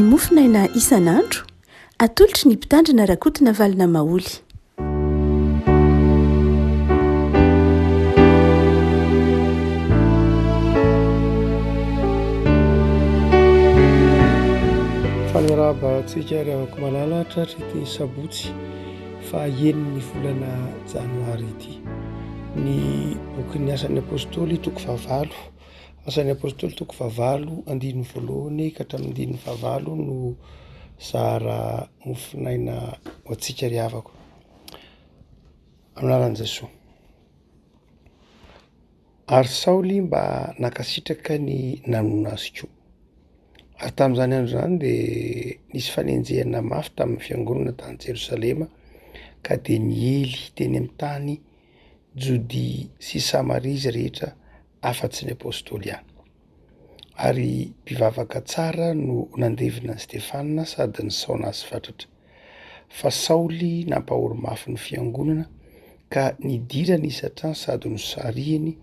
mofinaina isan'andro atolotry ny mpitandrina rakotina valina maoly. Fanarabantsika ary avako malala tratra ity sabotsy fa eniny volana janoary ity ny bokin'ny asan'ny apôstôly toko favalo, asan'ny apôstôly toko favalo andininy voalohany ka hatramin'ny andininy favalo no zara mofinaina ho antsika ry havako anaran'i Jesosy. Ary Saoly mba nankasitraka ny nanona azy koa. Ary tamin'izany andro zany dia nisy fanenjehana mafy tamin'ny fiangonana tany Jerosalema ka dia niely teny amin'ny tany Jodia sy Samaria izy rehetra afa-tsy ny apôstôly ihany. Ary mpivavaka tsara no nandevina ny Stefana sady ny Saonasy fatratra. Fa Saoly nampahory mafy ny fiangonana ka nidira ny isatrany sady nosarihany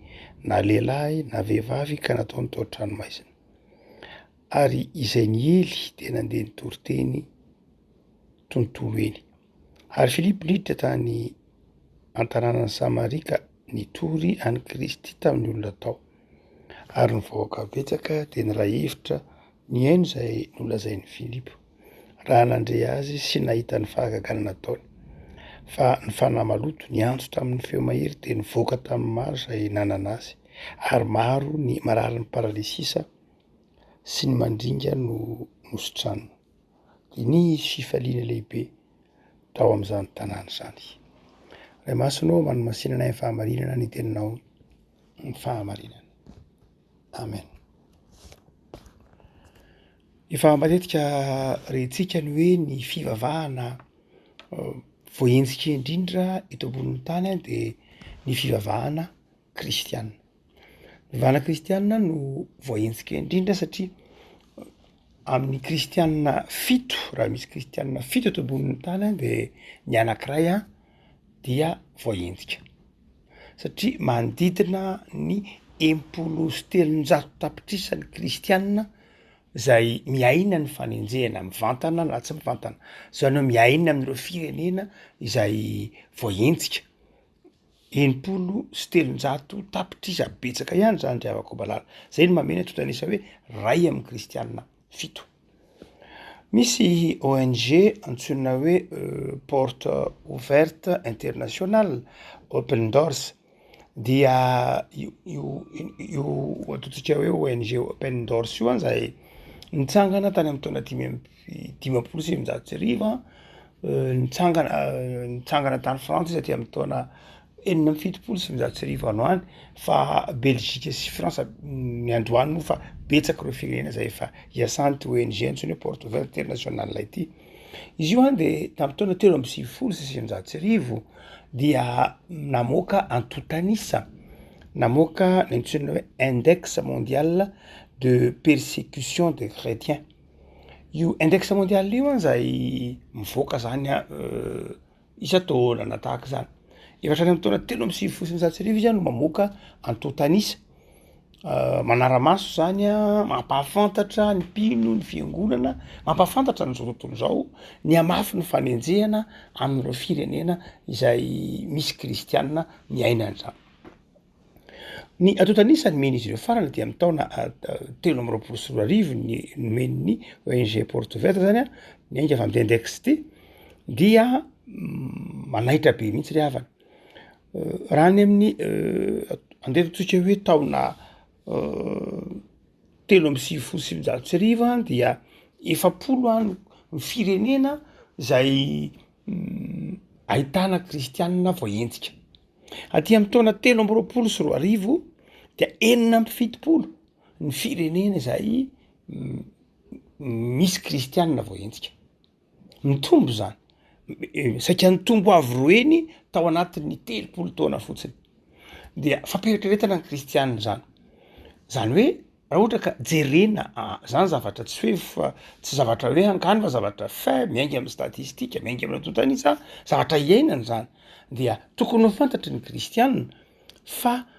na lehilahy na vehivavy ka nataony tao an-tranomaizina. Ary izay niely dia nandeha nitory teny tontolo eny. Ary Filipo niditra tany an-tanànan'ny Samaria ka nitory any Kristy tamin'ny olona tao. Ary ny vahoaka betsaka dia niray hevitra ny haino izay nolazain'i Filipo raha nandre azy sy nahita ny fahagagana nataony. Fa ny fanahy maloto niantso tamin'ny feo mahery dia nivoaka tamin'ny maro izay nanana azy. Ary maro ny marary ny paralysisa sy ny mandringa no nosotrano. Dia nisy fifaliana lehibe tao amin'izany tanàna izany. Ray masonao manomasinana ny fahamarinana ny teninao ny fahamarinana. Amen. Efa matetika rentsika ny hoe ny fivavahana voahenjika indrindra eto ambonin'ny tany dia ny fivavahana kristiana. Ny vana kristiana no voahenjika indrindra satria amin'ny kristiana fito, raha misy kristiana fito eto ambonin'ny tany dia ny anankiray dia voahenjika. Satria manodidina ny 1,300 tapitrisa ny kristiana izay miaina ny fanenjehana mivantana na tsy mivantana. Izany hoe miaina amin'ireo firenena izay voahenjika. 1,300 tapitrisa betsaka ihany zany ry havako malala. Zay no mamena tontanisa hoe ray amin'ny kristiana fito. Misy ONG antsoina hoe Porte Ouverte International, Open Doors, dia io ataontsika hoe ONG Open Doors io izay nitsangana tany amin'ny taona 1980, nitsangana tany Frantsa izy aty amin'ny taona 1970 ano any, fa Belgique sy Frantsa ny androany moa fa betsaka ireo firenena izay efa hiasanty ONG antsoina hoe Porte Ouverte International ity. Izy io dia tamin'ny taona 1970 dia namoaka antotanisa, namoaka ny antsoina hoe Index mondial de persécution des chrétiens. Io index mondial io izay mivoaka zany isa-taona na tahaka zany. Efa hatrany amin'ny taona 1970 izy no mamoaka antotanisa manara-maso zany mampahafantatra ny mpino ny fiangonana, mampahafantatra n'izao tontolo izao ny hamafy ny fanenjehana amin'ireo firenena izay misy kristiana miaina an'izany. Ny antotanisa nomeny izy ireo farany dia amin'ny taona 2024 ny nomen'ny ONG Porte Ouverte zany ny ainga avy amin'ny index ity dia manaitra be mihitsy ry havana. Raha ny amin'ny andeha hoe taona 1970 dia 70 any ny firenena izay ahitana kristiana voahenjika. Aty amin'ny taona 2024 dia 970 ny firenena izay misy kristiana voahenjika. Mitombo zany. Saika nitombo avy roeny tao anatin'ny 30 taona fotsiny. Dia fampirehetretana ny kristiana zany. Zany hoe raha ohatra ka jerena zany zavatra tsy hoe tsy zavatra hoe hankany fa zavatra miainga amin'ny statistika, miainga amin'ny antotanisa, zavatra iainana zany. Dia tokony ho fantatry ny kristiana fa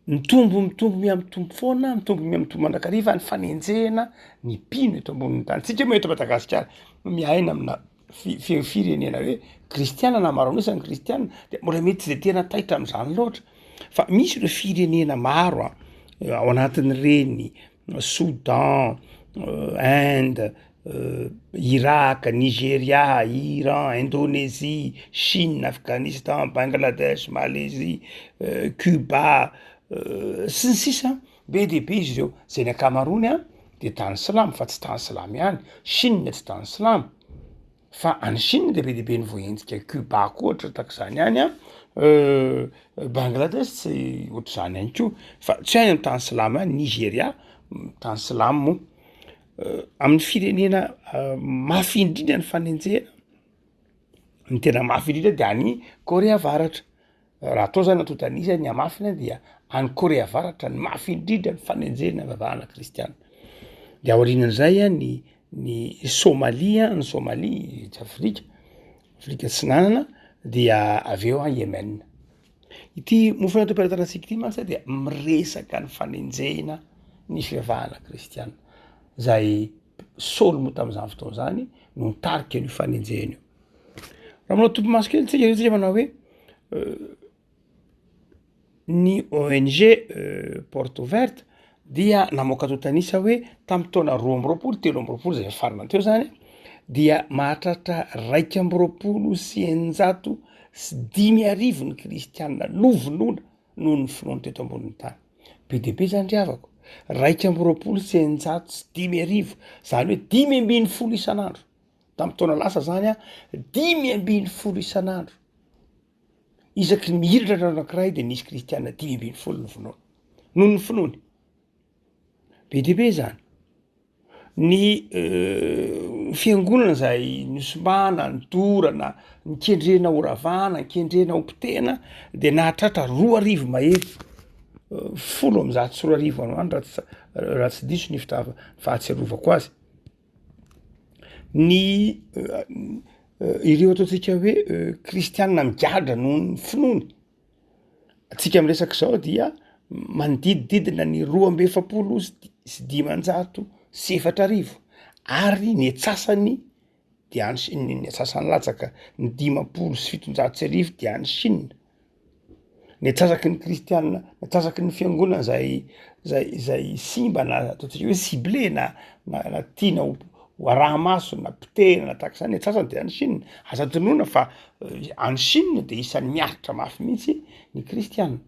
mitombo miamitombo foana mitombo miamitombo mandrakariva ny fanenjehana ny mpino eto ambonin'ny tany tsika moa eto Madagasikara miaina amina firenena hoe kristiana na maro anisany kristiana de mbola mety tsy de tena taitra am'izany loatra fa misy ireo firenena maro ao anatin'ireny Soudan, Inde, Irak, Nigeria, Iran, Indonésie, Chine, Afghanistan, Bangladesh, Malaisie, Cuba, sy ny sisa be de be izy ireo zay ny akamarony de tany silamo fa tsy tany silamo ihany Chine tsy tany silamo fa any Chine de be ny voahenjika Cuba koa ohatra tak'izany ihany Bangladesh tsy ohatr'izany ihany koa fa tsy any amin'ny tany silamo ihany Nigeria tany silamo amin'ny firenena mafy indrindra ny fanenjehana ny tena mafy indrindra de any Korea Avaratra raha atao zany antotanisa ny amafina dia any Korea Avaratra ny mafy indrindra ny fanenjehana vavahana kristiana de aorianan'izay ny Somalia ny Somalie Afrika Atsinanana dia avy eo Yemen ity mofona interprétaratsika ity mantsy dia miresaka ny fanenjehana ny fivavahana kristiana zay Saul moa tam'izany fotoana zany no nitarika an'io fanenjehana io raha manao tompo maso kely tsika manao hoe ny ONG Porte Ouverte dia namoaka totanisa hoe tamy taona 2023 zay farana teo zany dia mahatratra 1,500 ny kristianina novonoina noho ny finoana teto ambonin'ny tany be de be zany riavako 1,500 zany hoe 5,10 isan'andro tamy taona lasa zany 5,10 isan'andro isaky ny mihiratra anankiray de nisy kristianina 5,10 novonoina noho ny finoany be de be zany ny fiangonana zay nysomana ny dorana ny kendrena oravana ny kendrena ompitena de nahatratra 2,000 mahery 10,400 any raha tsy diso ny fahatsiarovako azy ny ireo ataotsika hoe kristianina migadra noho ny finoany atsika miresaka zao dia manodidididina ny 2,700 ary ny atsasany de any ny atsasany latsaka ny 5,700 de any Chine ny atsasaky ny kristianina ny atsasaky ny fiangonana zay simba na ataotsika hoe ciblé na tiana ho araha maso na pitena na tak'izany ny atsasany de any Chine aza tonoina fa any Chine de isan'ny miaritra mafy mihitsy ny kristianina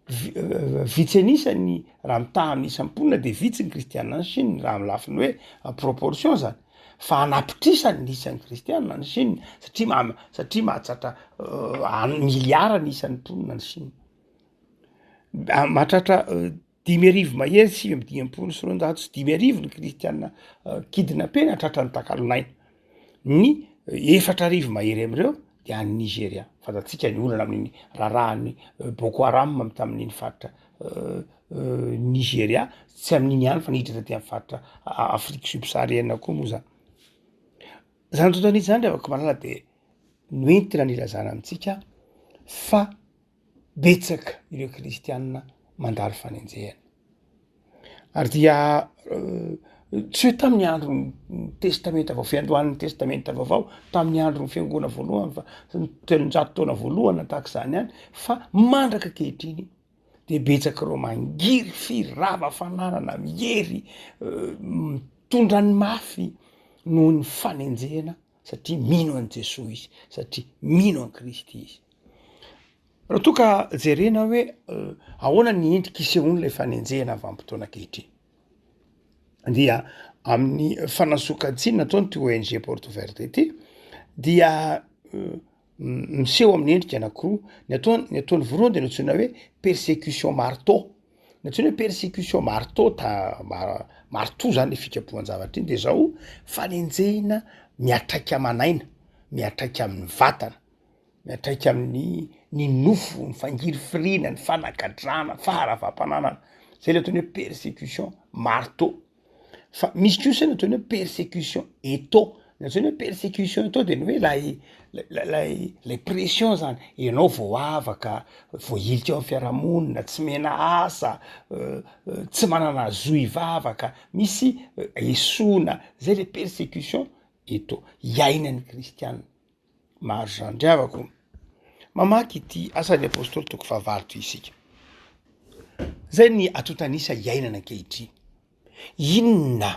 vitsy anisany raha mitaha amin'ny isam-ponina de vitsy ny kristianina any Chine raha amin'ny lafiny hoe proportion zany fa anapitrisany ny isan'ny kristianina any Chine satria mahatratra miliara ny isan'ny mponina any Chine mahatratra 5,000 mahery 5,10 sy 900 ny kristianina kidinapena hatratra ny takalonaina ny 4,000 mahery am'ireo de any Nigeria fantatsika ny olana amin'ny raharahan'ny Boko Haram tamin'iny faritra Nigeria tsy amin'iny ihany fa niditra taty amin'ny faritra Afrique subsaharienne koa moa zany zany totan'ity zany de afaka malala de noentina nilazana amitsika fa betsaka ireo kristianina mandalo fanenjehana ary dia tsy hoe tamin'ny andro ny testamenta vao fiandohan'ny testamenta vaovao tamin'ny andro ny fiangona voalohany fa telonjato taona voalohany tahak'izany ihany fa mandraka kehitriny de betsaka reo mangiry firava fananana mihery mitondra ny mafy noho ny fanenjehana satria mino an' Jesosy izy satria mino an' Kristy izy raha toa ka jerena hoe ahoana ny endriky isehoany lay fanenjehana vanim-potoana ankehitriny dia amin'ny fanasokajiny nataony ty ONG Porte Ouverte ity dia miseho amin'ny endrika anankiroa ny ataony voalohany de natsoina hoe persécution marteau ny antsoina hoe persécution marteau marteau zany le fikapohan-javatra iny de zao fanenjehina miatraiky amanaina miatraiky amin'ny vatana miatraiky amin'ny nofo ny fangiry firina ny fanagadrana faharavampananana zay le ataony hoe persécution marteau fa misy kosa ny ataony hoe persécution étau ny antsoina hoe persécution to de ny hoe lay pression zany ianao vao avaka vo ilika eo amy fiarahamonina tsy mena asa tsy manana zo ivavaka misy esoina zay le persécution eto iainan'ny kristianina maro zany driavako mamaky ity asan'ny apôstôly toko fahavalo toy isika zay ny atotanisa iainana ankehitriny inona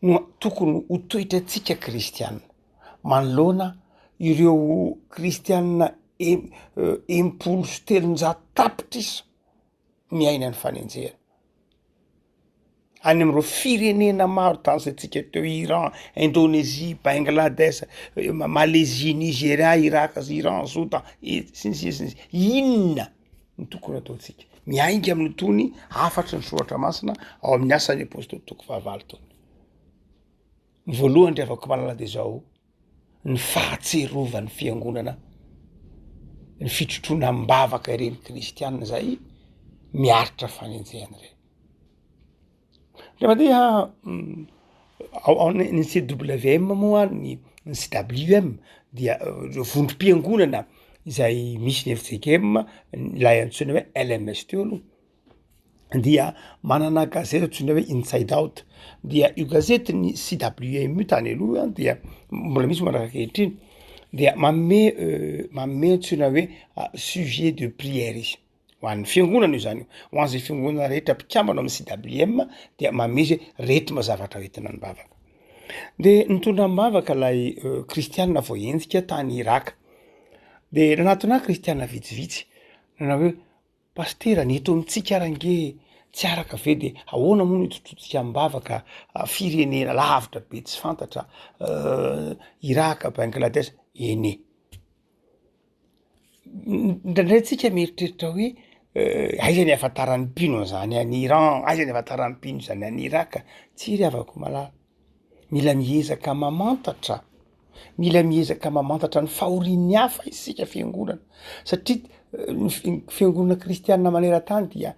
no tokony ho toetratsika kristianina manoloana ireo kristianina empolo sy telonjato tapitrisa miaina ny fanenjehana any am'ireo firenena maro tansatsika teo Iran, Indonésie, Bangladesh, Malaisie, Nigeria, Irak, Iran, Soudan sy inona ny tokony ataotsika miainga amin'ny tony afatry ny soratra masina ao amin'ny asan'ny apôstôly toko fahavalo tony ny voalohany driavako malala de zao ny fahatserovan'ny fiangonana ny fitrotrona mbavaka ireny kristianina zay miaritra fanenjehana reny le mandeha ao ny CWM moa ny CWM dia vondrom-piangonana izay misy ny FCKM lay antsoina hoe LMS teo aloha dia manana gazety antsoina hoe Inside Out dia io gazety ny CWM io tany aloha dia mbola misy manaraka ankehitriny dia manome antsoina hoe sujet de prière izy ho an'ny fiangonana io zany ho an'izay fiangonana rehetra mpikambana amin'ny CWM dia mameze retima zavatra hoentina ny bavaka de nitondra mbavaka lay kristianina vo enjika tany Iraka de nanatona kristianina vitsivitsy nanao hoe pastera ny eto amitsika range tsy araka ve de ahoana moa no itototsika mbavaka firenena lavitra be tsy fantatra Iraka, Bangladesh eny ndraindray tsika mieritreritra hoe aiza ny afantaran'ny mpino zany any Iran, aiza ny afantaran'ny mpino zany any Iraka tsy ry avako malala mila miezaka mamantatra ny fahorian'ny hafa isika fiangonana satria ny fiangonana kristianina maneran-tany dia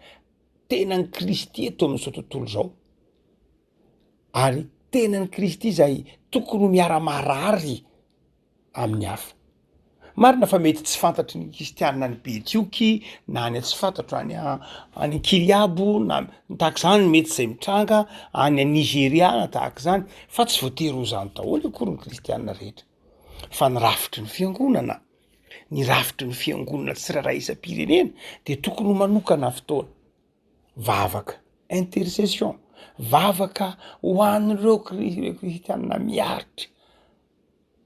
tena ny Kristy eto amin'izao tontolo zao ary tena ny Kristy zay tokony ho miara-marary amin'ny hafa marina fa mety tsy fantatry ny kristianina ny Betioky na any tsy fantatro any Kiliabo na tahaka zany mety zay mitranga any Nigeria na tahaka zany fa tsy voatery ho zany daholo akory ny kristianina rehetra fa ny rafitry ny fiangonana tsirairay isam-pirenena de tokony ho manokana fotoana vavaka intercession vavaka ho an'ireo kristianina miaritra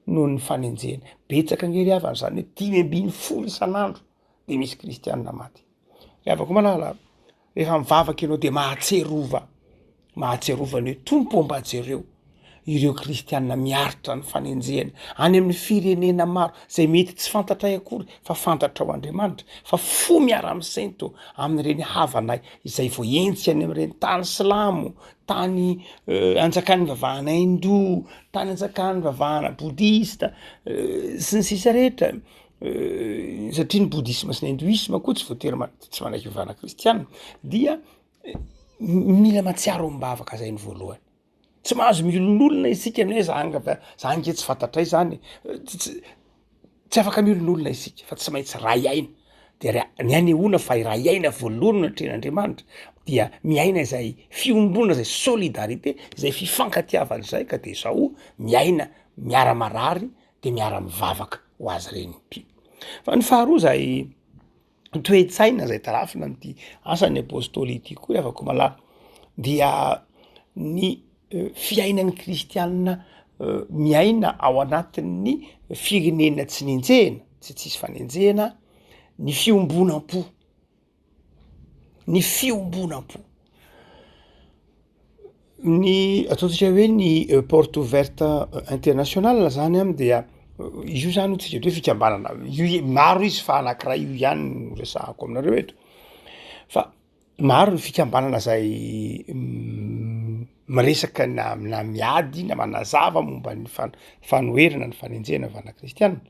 noho ny fanenjena betsaka ngery havana zany hoe 5-10 isan'andro de misy kristianina maty avako malala rehefa mivavaka ianao de mahatserova ny hoe tompo mba jereo ireo kristianina miaritra ny fanenjehana any amin'ny firenena maro zay mety tsy fantatray akory fa fantatra ao Andriamanitra fa fo miara-misento amin'ireny havanay izay vo entsika any amin'ireny tany silamo tany anjakan'ny vavahana hindou tany anjakan'ny vavahana boudista sy ny sisa rehetra satria ny boudisme sy ny hindouisme koa tsy voatery tsy manaiky vavahana kristianina dia mila matsiaro mbavaka zay ny voalohany tsy mahazo milon'olona isika ny hoe zange tsy fantatray zany tsy afaka milon'olona isika fa tsy maintsy ray aina de ny anehoana fa ray aina voalohany no atren'Andriamanitra dia miaina zay fiombona zay solidarité zay fifankatiavana zay ka de zao miaina miara-marary de miara-mivavaka ho azy reny fa ny faharoa zay toe-tsaina zay tarafina am'ty asan'ny apôstôly ity koa afako malala dia ny fiainan'ny kristianina miaina ao anatin'ny firenena tsy nenjehana tsy tsisy fanenjehana ny fiombonam-po ny ataontsika hoe ny porte ouverte internationale zany am dia io zany tsika hoe fikambanana io maro izy fa anankiray io ihany no resahako aminareo eto fa maro ny fikambanana zay miresaka na miady na manazava momba ny fanoherana ny fanenjehana vana kristianina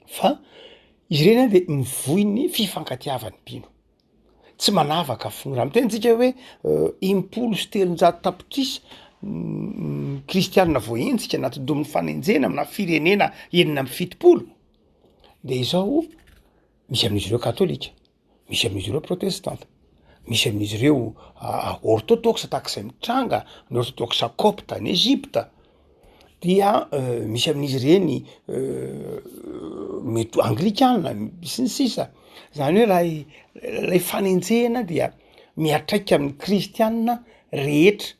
fa izy reny de mivoy ny fifankatiavany mpino tsy manavaka fo raha mitentsika hoe 10 sy 300 tapitrisa kristianina voentsika anatidomin'ny fanenjena amina firenena enina am'y fitopolo de izao misy amin'izy ireo katolika, misy amin'izy ireo protestanta, misy amin'izy ireo orthodoxe tak'izay mitranga ny orthodoxe copte ny Egypta, dia misy amin'izy ireny mety anglikana sy ny sisa. Zany hoe lay fanenjehana dia miatraika amin'ny kristianina rehetra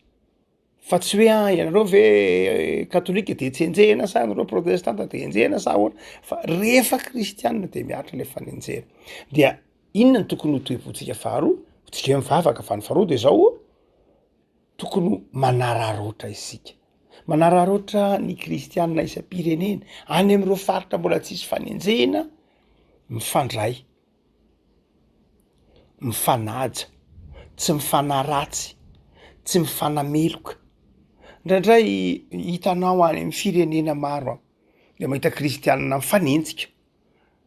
fa tsy hoe ianareo ve katolika de tsy enjehana sa anareo protestanta de enjehana sa ahoana fa rehefa kristianina de miatra le fanenjehana. Dia inona ny tokony ho toe-bontsika faharoa tsika mivavaka fa ny faharoa de zao tokony manararoatra isika, manararoatra ny kristianina isam-pirenena any am'ireo faritra mbola tsisy fanenjehana, mifandray, mifanaja, tsy mifanaratsy, tsy mifanameloka. Indraindray hitanao any amin'ny firenena maro de mahita kristianina mifanenjika,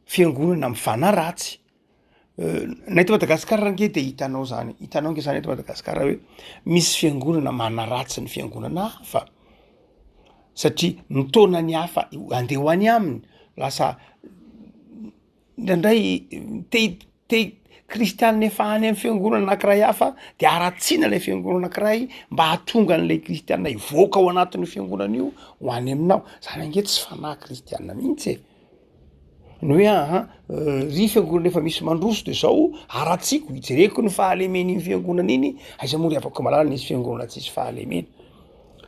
fiangonana mifanaratsy. Na eto Madagasikara range de hitanao zany nge zany eto Madagasikara hoe misy fiangonana manaratsy ny fiangonana hafa satria ny taonany hafa andeha ho any aminy lasa indraindray te kristianina efa any amin'ny fiangonana anankiray hafa de aratsiana lay fiangonana anankiray mba hahatonga an'lay kristianina hivoaka ao anatin'ny fiangonana io ho any aminao. Zany ange tsy fanahy kristianina mihitsy ny hoe ry fiangonana efa misy mandroso de zao aratsiko hijereko ny fahalemeny iny fiangonana iny aiza moa ry afaka malala nisy fiangonana tsisy fahalemena,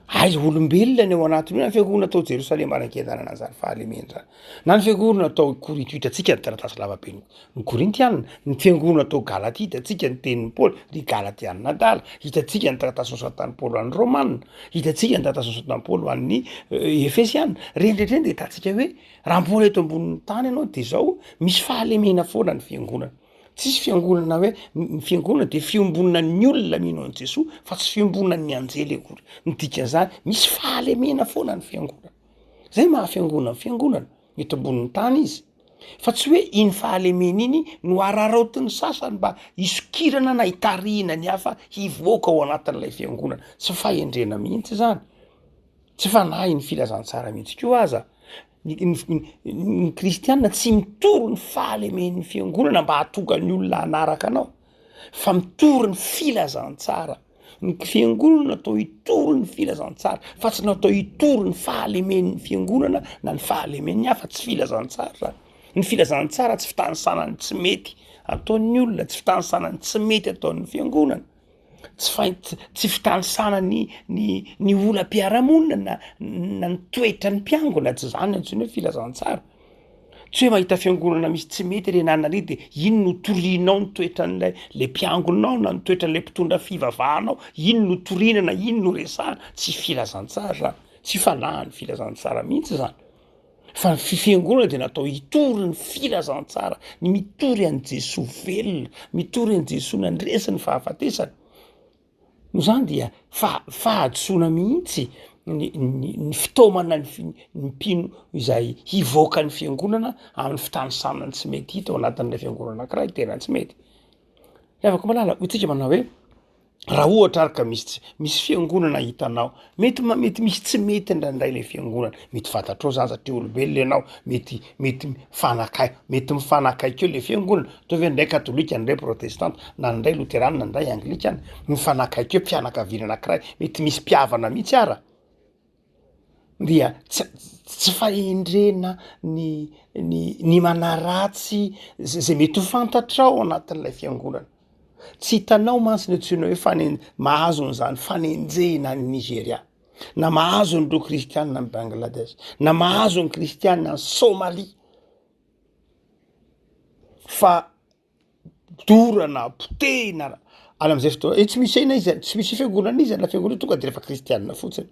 aiza olombelona ny ao anatiny io, na ny fiangonana atao Jerosalema ara-nkendanana an'zany fahalemena zany, na ny fiangonana atao Korinto hitantsika ny taratasy lavabe ny Korintianina, ny fiangonana atao Galatia hitantsika ny tenin'ny Paoly ry Galatianina adala, hitantsika ny taratasy nosoratan'ny Paoly an'ny Romanina, hitantsika ny taratasy nosoratan'ny Paoly an'ny Efesianina. Renydretreny de hitantsika hoe raha mbola eto ambonin'ny tany ianao de zao misy fahalemena foana ny fiangonana. Tsisy fiangonana hoe ny fiangonana de fiombonana ny olona mino an' Jesosy fa tsy fiombonana ny anjely akory. Ny dikan'izany misy fahalemena foana ny fiangonana. Zay mahafiangonana fiangonana eto ambonin'ny tany izy. Fa tsy hoe iny fahalemena iny no araraotiny sasany mba isokirana na hitarihina ny hafa hivoaka ao anatin'ilay fiangonana. Tsy fahendrena mihitsy zany. Tsy fanahy ny filazantsara mihitsy koa aza. Ny kristianina tsy mitoro ny fahalemen'ny fiangonana mba hahatonga ny olona hanaraka anao fa mitoro ny filazantsara. Ny fiangonana natao hitoro ny filazantsara fa tsy natao hitoro ny fahalemen'ny fiangonana na ny fahalemen'ny hafa, tsy filazantsara. Ny filazantsara tsy fitanisanany tsy mety ataon'ny olona, tsy fitanisanany tsy mety ataon'ny fiangonana, tsy fitanisana ny olam-piarahamonina na ny toetra ny mpiangona, tsy zany antsony hoe filazantsara. Tsy hoe mahita fiangonana misy tsy mety renanina re de ino no torianao ny toetran'lay mpiangonanao na ny toetran'lay mpitondra fivavahanao, ino no torinana, ino no resahana, tsy filazantsara, tsy fanahy ny filazantsara mihitsy zany. Fa ny fiangonana de natao hitory ny filazantsara, ny mitory an' Jesosy velona, mitory an' Jesosy nandresy ny fahafatesana. No zany dia fahadisoana mihitsy ny fitaomana ny mpino izay hivoaka ny fiangonana amin'ny fitanisanana tsy mety hita ao anatin'ilay fiangonana anankiray tena tsy mety. Afaka malala hotsika manao hoe raha ohatra ary ka misy fiangonana hitanao mety misy tsy mety indraindray le fiangonana, mety fantatrao zany satria olombelona ianao, mety mifanakaiky eo le fiangonana. Ataovy ndray katolika, ndray protestanta, na ndray luterana, ndray anglikana, mifanakaiky eo mpianakaviana anankiray, mety misy mpiavana mihitsy ara. Dia tsy fahendrena ny manaratsy zay mety ho fantatrao anatin'ilay fiangonana. Tsy hitanao masina antsoina hoe mahazo an'izany fanenjehina any Nigeria, na mahazo an'ireo kristianina ny Bangladesh, na mahazo ny kristianina ny Somalia. Fa dorana, potehina ala am'izay fotoana tsy misy ina izy, tsy misy fiangonana izy la fiangonana tonga de rehefa kristianina fotsiny.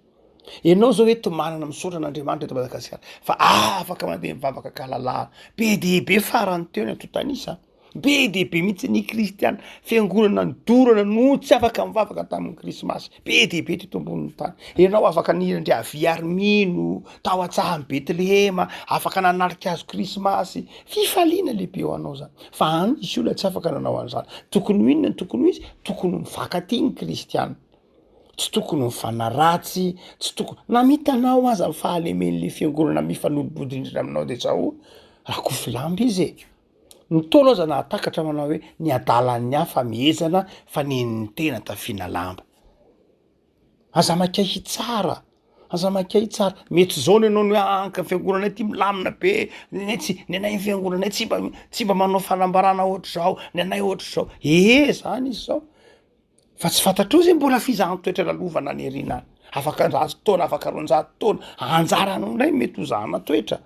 Ianao zao hoe tomanana misaotra an'Andriamanitra eto Madagasikara fa afaka mandeha mivavaka kalalahana be dehibe farany teo ny antotanisa, be dehibe mihitsy ny kristiana fiangonana ny dorana no tsy afaka mivavaka tamin'ny krismasy, be dehibe teto ambonin'ny tany. Ianao afaka nirandry avy armino tao an-tsahan'ny Betlehema, afaka nanarika azo krismasy, fifaliana lehibe ho anao zany. Fa any izy olona tsy afaka nanao an'izany. Tokony inona ny tokony ho izy? Tokony mivaka ty ny kristiana. tsy tokony mifanaratsy tsy tokony na mitanao aza mifahalemen'le fiangonana mifanodibodindrina aminao de zao akofilamba izy e ny taona aza nahatakatra manao hoe ny adalan'ny hafa miezana fa nen'ny tena tafiana lamba aza makaiky tsara aza makay tsara mety zao ny anao ny hoe anka fiangonana ty milamina be ny tsy ny anay fiangonana tsy mba manao fanambarana ohatry zao ny anay ohatry zao zany izy zao fa tsy fantatreo zay mbola fizahany-toetra lalovana ny erinany afaka anjato taona afaka ronjato taona anjaranao ndray mety ho zahana toetra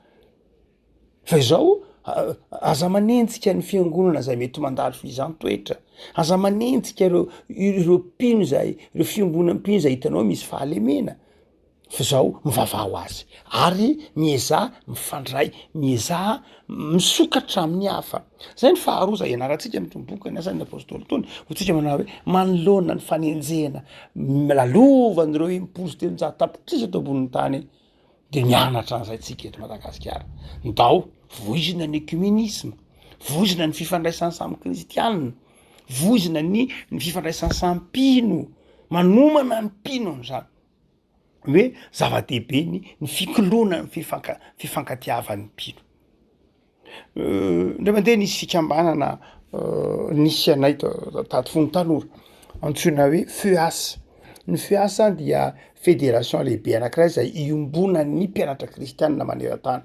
fa izao aza manentsika ny fiangonana zay mety mandalo fizahany-toetra aza manentsika ireo mpino zay ireo fiangonam-pino zay hitanao misy fahalemena fa zao mivavao azy ary mieza mifandray mieza misokatra amin'ny hafa zay ny faharoa zay ianarantsika mitomboka ny asan'ny apôstôly tony hotsika manao hoe manoloana ny fanenjena lalovanyireo impozy telonjato tapitrisa to amboniny tany de mianatra an'izay tsika eto Madagasikara ndao voizina ny ecumenisme voizina ny fifandraisany samy kristianina voizina ny fifandraisany samy mpino manomana ny mpino zany hoe zava-dehibe ny fikolona ny fifankatiavan'ny mpino ndray mandeha nisy fikambanana nisy anay tady fony tanora antsoina hoe FEAS ny FEAS dia fédération lehibe anankiray zay iombona ny mpianatra kristianina maneran-tany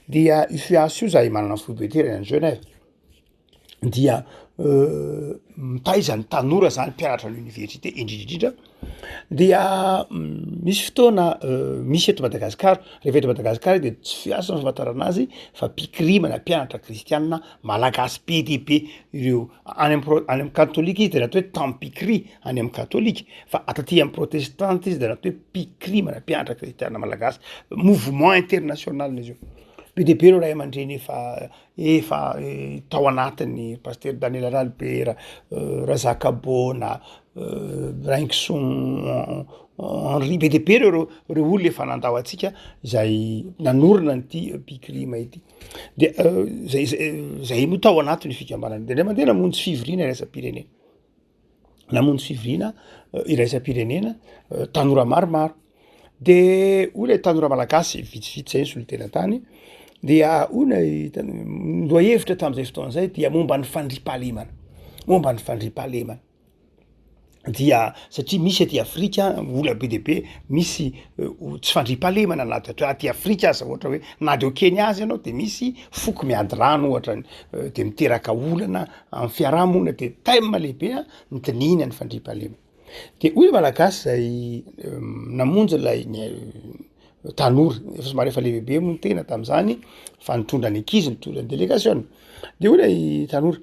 dia io FEAS io zay manana foibeterany any Genève dia mitaiza ny tanora zany mpianatra ny université indrindrindra dia misy fotoana misy eto Madagasikara rehefa eto Madagasikara de tsy FEAS ny famantarana azy fa mpikirimana mpianatra kristianina malagasy be de be ireo any amin'ny katolika izy de natao hoe tampikry any amin'ny katolika fa ataty amin'ny protestante izy de natao hoe mpikirimana mpianatra kristianina malagasy mouvement international izy io be de be reo ray aman-dreny efa tao anatin'ny pasteur Daniel Ralbert Razaka Bona Raingson Henri be de be reo olona efa nandao atsika zay nanorona nyty mpikrima ity de zay mo tao anatin'ny fikambanana de ndray mandeha namonjy fivirina iraisam-pirenena namonjy fivirina iraisam-pirenena tanora maromaro de ola tanora malagasy vitsivitsy zay solo tena tany dia ona loahevitra tam'izay fotoana zay dia momba ny fandripahalemana dia satria misy aty Afrika ola be de be misy tsy fandripahalemana anaty aty Afrika aza ohatra hoe na de Kenya azy ianao de misy foko miady rano ohatra de miteraka olana amin'ny fiarahamonina de thème lehibe ny dinina ny fandripahalemana de oy malagasy zay namonjy lay tanora efa somary efa lehibe moa ny tena tam'izany fa nitondra ny ankizy nitondra ny délégation de oy lay tanora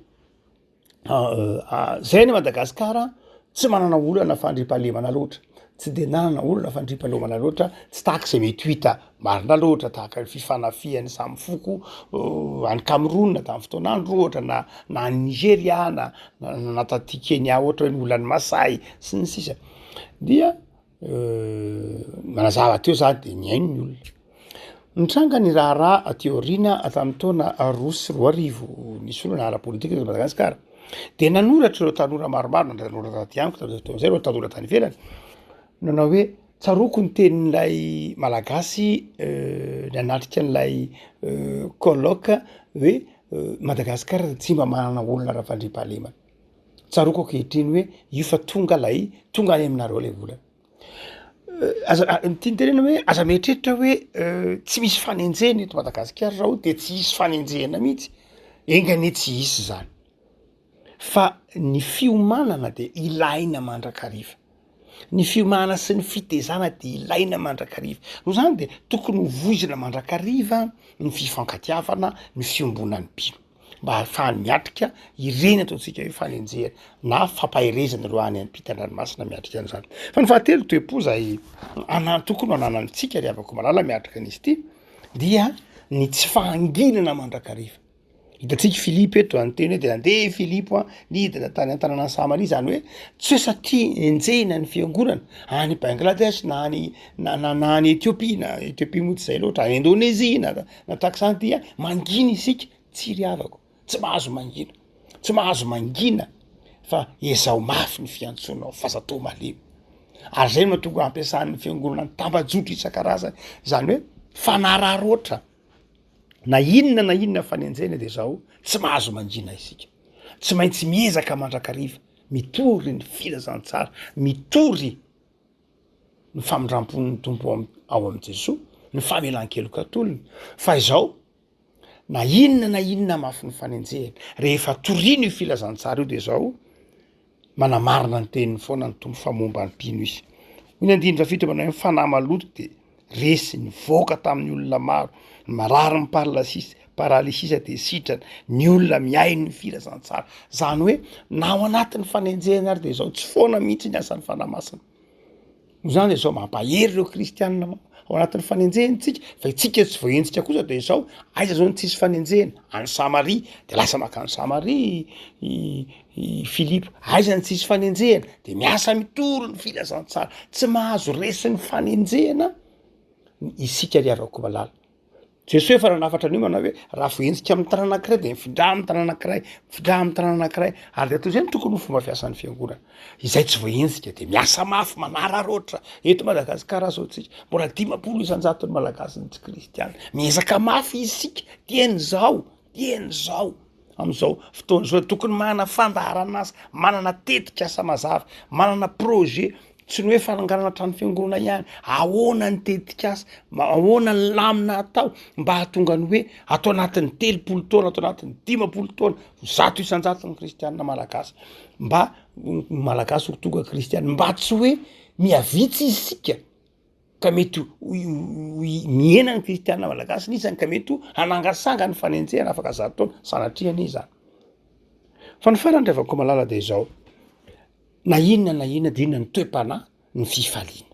zay ny Madagasikara tsy manana olana fandripahalemana loatra tsy de nanana olana fandripahalemana loatra tsy tahaka izay mety hita marina loatra tahaka ny fifanafiany samy foko any Cameroun tamin'ny fotoanandro ohatra na any Nigeria na taty Kenya ohatra hoe ny olany Masai sy ny sisa dia manazava teo zany de miaino ny olona nitranga ny raharaha aty aoriana tamin'ny taona roa sy roa arivo nisy olana ara-politika eto Madagasikara de nanoratra ireo tanora maromaro nanoratra taty amiko tam'izay fotoana zay reo tanora tany ivelany nanao hoe tsaroko ny tenin'ilay malagasy nanatrika an'ilay colloque hoe Madagasikara tsy mba manana olana raha fandripahalemana tsaroko ankehitriny hoe io fa tonga any aminareo lay volana tianytenena hoe aza mieritreritra hoe tsy misy fanenjena eto Madagasikara zao de tsy hisy fanenjena mihitsy engane tsy hisy zany fa ny fiomanana de ilaina mandrakariva ny fiomanana sy ny fitezana de ilaina mandrakariva no zany de tokony ho voizina mandrakariva ny fifankatiavana ny fiombonan'ny mpino mba ahafahany miatrika ireny ataontsika hoe fanenjena na fampahirezana reo any ampitan-dranomasina miatrika an'izany fa ny fahatelo toe-po zay tokony ananantsika ry avako malala miatrika an'izy ity dia ny tsy fahanginana mandrakariva hitatsika Philippe eto anteny hoe de nandeha Philippe nidina tany an-tanàna Samaria zany hoe tsy hoe satria enjena ny fiangonana any Bangladesh na any Ethiopie na Ethiopie moa tsy zay loatra any Indonésie na tahaka izany dia mangina isika tsy ry havako tsy mahazo mangina fa ezao mafy ny fiantsonao fa zato malemy ary zay no mahatonga ampiasan'ny fiangonana ny tambajotra isan-karazany zany hoe fanararoatra na inona fanenjena de zao tsy mahazo manjina isika tsy maintsy miezaka mandrakariva mitory ny filazantsara mitory ny famindrampon'ny tompo ao am' Jesoa ny famelan-kelokatolony fa izao na inona mafy ny fanenjehana rehefa torino io filazantsara io de zao manamarina ny teniny foana ny tompo fa momba ny mpino izy ny andindra fitra manao hoe fanahy maloto de resy ny voaka tamin'ny olona maro ny marary ny paralysisa de sitrana ny olona miai ny filazantsara zany hoe na ao anatin'ny fanenjehana ary de zao tsy foana mihitsy ny asan'ny fanamasina zany de zao mampahery ireo kristianina ao anatin'ny fanenjehana tsika fa itsika tsy voahentsika kosa de zao aiza zao ny tsisy fanenjehana any Samaria de lasa makany Samaria i Filipo aiza ny tsisy fanenjehana de miasa mitory ny filazantsara tsy mahazo resy ny fanenjehana isika riavako malala Jesoa efa nanafatra an'io manao hoe raha voentsika amin'ny tanàna anankiray de mifindra amin'ny tanàna anankiray ary de atao zay ny tokony ho fomba fiasan'ny fiangonana izay tsy voentsika de miasa mafy manararoatra eto Madagasikara zao tsika mbola 10 isan-jaton'ny malagasy ny tsy kristiana miezaka mafy isika tieny zao am'izao fotoana zao tokony manana fandaharana azy manana tetika asa mazava manana projet tsy ny hoe fananganana trano fiangonana ihany ahoana ny tetika asa ahoana ny lamina atao mba hahatonga ny hoe atao anatin'ny 30 taona atao anatin'ny 50 taona 100 isan-jaton'ny kristianina malagasy mba malagasy ho tonga kristiana mba tsy hoe miavitsy isika ka mety miena ny kristianina malagasy nisany ka mety hanangasanga ny fanenjehana afaka 100 taona sanatriany izany fa ny farany revako malala de zao na inona de inona ny toe-panahy ny fifaliana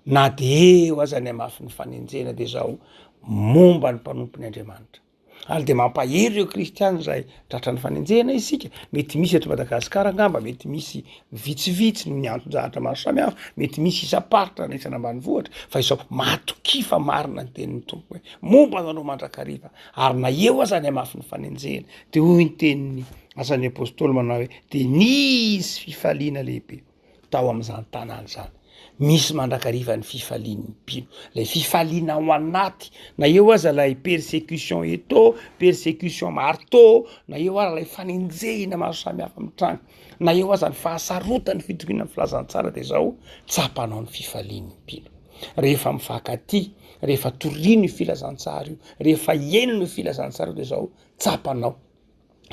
na de eo aza ny amafy ny fanenjehana de zao momba ny mpanompony Andriamanitra ary de mampahery ireo kristiana zay tratra ny fanenjehana isika mety misy eto Madagasikara angamba mety misy vitsivitsy no ny anton-jahatra maro samihafa mety misy isa-paritra na isana ambanivohitra fa izao matokifa marina ny tenin'ny tompo hoe momba nanao mandrakariva ary na eo aza ny amafy ny fanenjehana de hoy ny teniny asan'ny apôstôly manao hoe de nisy fifaliana lehibe tao am'izany tanàna zany misy mandrakariva ny fifalian'ny mpino lay fifaliana ao anaty na eo aza lay persécution eto persécution marteau na eo ara lay fanenjehina maro samihafa mitranga na eo aza ny fahasarotany fitoriana ny filazantsara de zao tsapanao ny fifalian'ny mpino rehefa mifankaty rehefa torino ny filazantsara io rehefa eno ny filazantsara io de zao tsapanao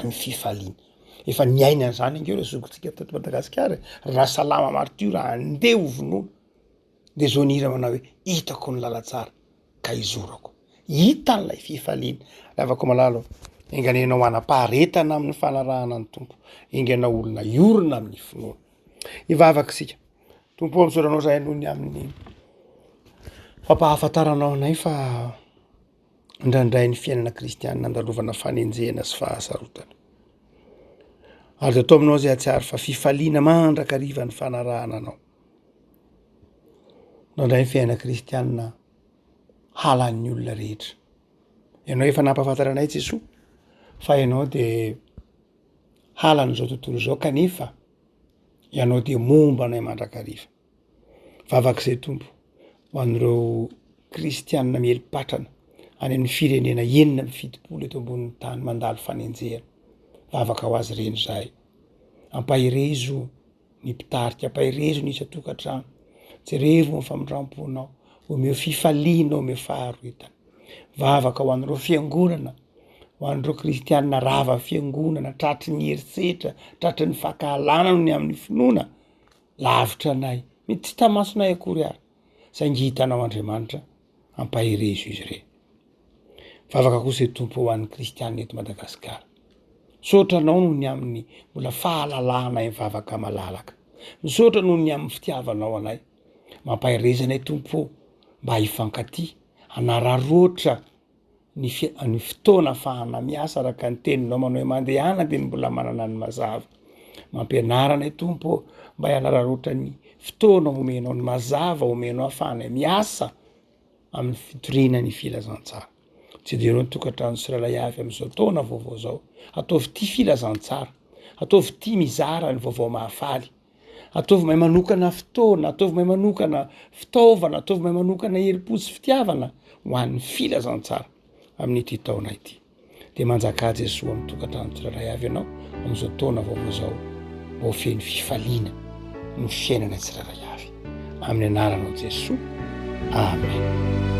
ny fifaliana efa niaina an'izany ingeo re zokontsika teto Madagasikara raha salama martyr andeha ho vonoina de zao nihira manao hoe hitako ny lalatsara ka izorako hita n'lay fifaliana lavako malalo enganenao ana-paharetana amin'ny fanarahana ny tompo enganao olona iorina amin'ny finoana ivavaka sika tompo am'soranao zay nohony amin'ny fampahafantaranao anay fa indraindray ny fiainana kristianina andalovana fanenjehana sy fahasarotana ary de atao aminao zay atsiary fa fifaliana mandrakariva ny fanarahana anao indraindray ny fiainana kristianina halan'ny olona rehetra ianao efa nampahafantara anay Jesoa fa ianao de halan'izao tontolo zao kanefa ianao de momba anay mandrakariva vavak'izay tompo ho an'ireo kristianina mielipatrana any amin'ny firenena 7 eto ambonin'ny tany mandalo fanenjehana vavaka ho azy reny zay ampahirezo ny mpitarika ampahirezo ny isa-tokantrano jerevo ny famindramponao omeo fifaliana omeo faharoetana vavaka ho an'ireo fiangonana ho an'ireo kristianina rava fiangonana tratry ny herisetra tratry ny fakahalana no ny amin'ny finoana lavitra anay mety tsy tamasonay akory ary saingy hitanao Andriamanitra ampahirezo izy reny vavaka kosa tompo ho an'ny kristianina eto Madagasikara sotranao no ny amin'ny mbola fahalalana vavaka malalaka misotra no ny amin'ny fitiavanao anay mampahirezanay tompo mba hifankaty hanararoatra ny fotoana fahana miasa araka ny teninao manao mandehana de mbola manana ny mazava mampianaranay tompo mba hanararoatra ny fotoana omenao ny mazava omenao afahana miasa amin'ny fitorina ny filazantsara tsy dereo ny tokantrano Israely avy amin'izao taona vaovao zao ataovy ty filazantsara ataovy ty mizara ny vaovao mahafaly ataovy mahay manokana fotoana, ataovy mahay manokana fitaovana, ataovy mahay manokana heri-po sy fitiavana ho an'ny filazantsara amin'ity taona ity. De manjaka Jesoa amin'ny tokantrano tsirairay avy ianao am'izao taona vaovao zao mba ho feny fifaliana ny fiainana tsirairay avy. Amin'ny anaranao Jesoa. Amen.